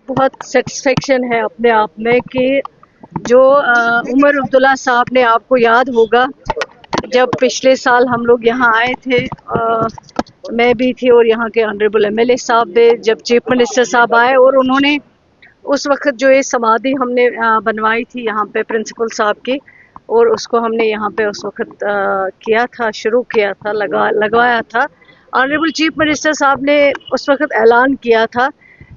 बहुत सेटिस्फेक्शन है अपने आप में कि जो उमर अब्दुल्ला साहब ने, आपको याद होगा जब पिछले साल हम लोग यहाँ आए थे, मैं भी थी और यहाँ के ऑनरेबल एमएलए साहब भी, जब चीफ मिनिस्टर साहब आए और उन्होंने उस वक्त जो ये समाधि हमने बनवाई थी यहाँ पे प्रिंसिपल साहब की, और उसको हमने यहाँ पे उस वक्त किया था, शुरू किया था, लगवाया था। ऑनरेबल चीफ मिनिस्टर साहब ने उस वक्त ऐलान किया था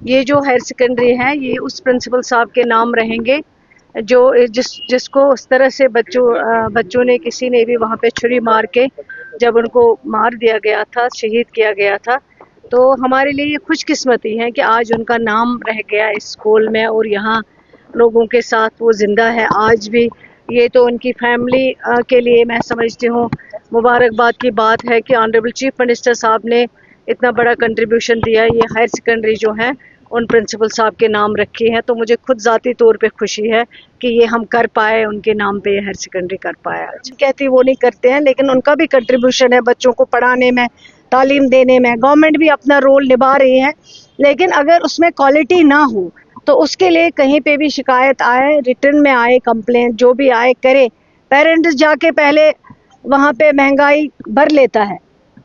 ये जो हायर सेकेंडरी है ये उस प्रिंसिपल साहब के नाम रहेंगे जो जिसको उस तरह से बच्चों ने, किसी ने भी वहाँ पे छुरी मार के जब उनको मार दिया गया था, शहीद किया गया था। तो हमारे लिए ये खुशकिस्मती है कि आज उनका नाम रह गया इस स्कूल में और यहाँ लोगों के साथ वो जिंदा है आज भी। ये तो उनकी फैमिली के लिए मैं समझती हूँ मुबारकबाद की बात है कि ऑनरेबल चीफ मिनिस्टर साहब ने इतना बड़ा कंट्रीब्यूशन दिया, ये हायर सेकेंडरी जो है उन प्रिंसिपल साहब के नाम रखी है। तो मुझे खुद ज़ाती तौर पे खुशी है कि ये हम कर पाए, उनके नाम पे हायर सेकेंडरी कर पाया। कहती वो नहीं करते हैं, लेकिन उनका भी कंट्रीब्यूशन है बच्चों को पढ़ाने में, तालीम देने में। गवर्नमेंट भी अपना रोल निभा रही है, लेकिन अगर उसमें क्वालिटी ना हो तो उसके लिए कहीं पे भी शिकायत आए, रिटर्न में आए, कंप्लेंट जो भी आए करे। पेरेंट्स जाके पहले वहाँ पे महंगाई भर लेता है,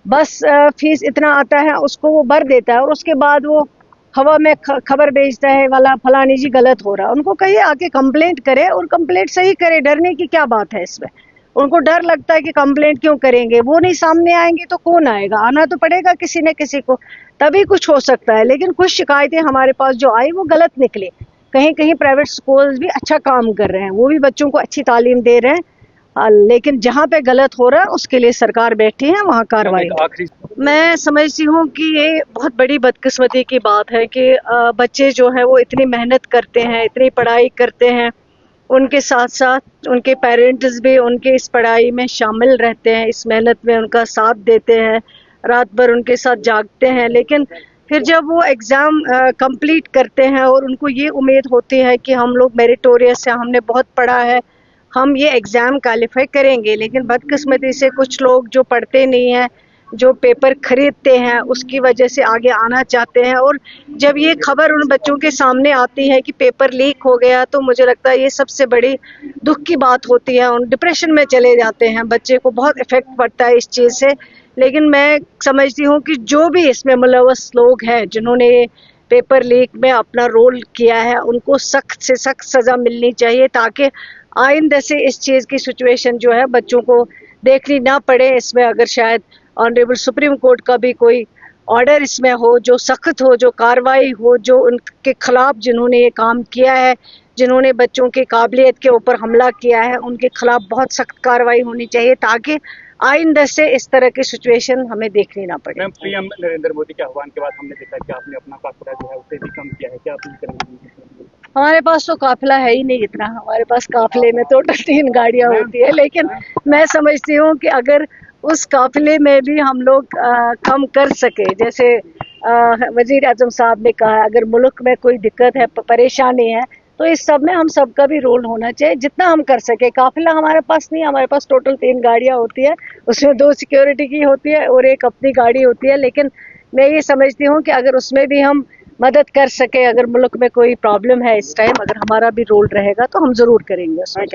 बस फीस इतना आता है उसको वो भर देता है और उसके बाद वो हवा में खबर भेजता है वाला फलानी जी गलत हो रहा है। उनको कहिए आके कंप्लेंट करे और कंप्लेंट सही करे, डरने की क्या बात है इसमें। उनको डर लगता है कि कंप्लेंट क्यों करेंगे, वो नहीं सामने आएंगे तो कौन आएगा, आना तो पड़ेगा किसी न किसी को, तभी कुछ हो सकता है। लेकिन कुछ शिकायतें हमारे पास जो आई वो गलत निकली। कहीं कहीं प्राइवेट स्कूल्स भी अच्छा काम कर रहे हैं, वो भी बच्चों को अच्छी तालीम दे रहे हैं, लेकिन जहाँ पे गलत हो रहा है उसके लिए सरकार बैठी है, वहाँ कार्रवाई। मैं समझती हूँ कि ये बहुत बड़ी बदकिस्मती की बात है कि बच्चे जो है वो इतनी मेहनत करते हैं, इतनी पढ़ाई करते हैं, उनके साथ साथ उनके पेरेंट्स भी उनके इस पढ़ाई में शामिल रहते हैं, इस मेहनत में उनका साथ देते हैं, रात भर उनके साथ जागते हैं। लेकिन फिर जब वो एग्ज़ाम कंप्लीट करते हैं और उनको ये उम्मीद होती है कि हम लोग मेरिटोरियस हैं, हमने बहुत पढ़ा है, हम ये एग्ज़ाम क्वालिफाई करेंगे, लेकिन बदकिस्मती से कुछ लोग जो पढ़ते नहीं हैं, जो पेपर खरीदते हैं, उसकी वजह से आगे आना चाहते हैं। और जब ये खबर उन बच्चों के सामने आती है कि पेपर लीक हो गया, तो मुझे लगता है ये सबसे बड़ी दुख की बात होती है। उन डिप्रेशन में चले जाते हैं, बच्चे को बहुत इफ़ेक्ट पड़ता है इस चीज़ से। लेकिन मैं समझती हूँ कि जो भी इसमें मुलव्वस लोग हैं जिन्होंने पेपर लीक में अपना रोल किया है, उनको सख्त से सख्त सज़ा मिलनी चाहिए, ताकि आइंदा से इस चीज़ की सिचुएशन जो है बच्चों को देखनी ना पड़े। इसमें अगर शायद ऑनरेबल सुप्रीम कोर्ट का भी कोई ऑर्डर इसमें हो जो सख्त हो, जो कार्रवाई हो, जो उनके खिलाफ जिन्होंने ये काम किया है, जिन्होंने बच्चों की काबिलियत के ऊपर हमला किया है, उनके खिलाफ बहुत सख्त कार्रवाई होनी चाहिए, ताकि आइंदा से इस तरह की सिचुएशन हमें देखनी ना पड़े। मैम, पीएम नरेंद्र मोदी के आह्वान के बाद हमने देखा कि आपने अपना काफिला जो है उसे भी कम किया है, क्या आप करेंगे? हमारे पास तो काफिला है ही नहीं इतना, हमारे पास काफिले में टोटल 3 गाड़ियां होती है। लेकिन मैं समझती हूँ कि अगर उस काफिले में भी हम लोग कम कर सके, जैसे वजीर आजम साहब ने कहा, अगर मुल्क में कोई दिक्कत है, परेशानी है, तो इस सब में हम सबका भी रोल होना चाहिए, जितना हम कर सके। काफिला हमारे पास नहीं, हमारे पास टोटल 3 गाड़ियां होती है, उसमें 2 सिक्योरिटी की होती है और 1 अपनी गाड़ी होती है। लेकिन मैं ये समझती हूँ कि अगर उसमें भी हम मदद कर सके, अगर मुल्क में कोई प्रॉब्लम है इस टाइम, अगर हमारा भी रोल रहेगा तो हम जरूर करेंगे उसमें।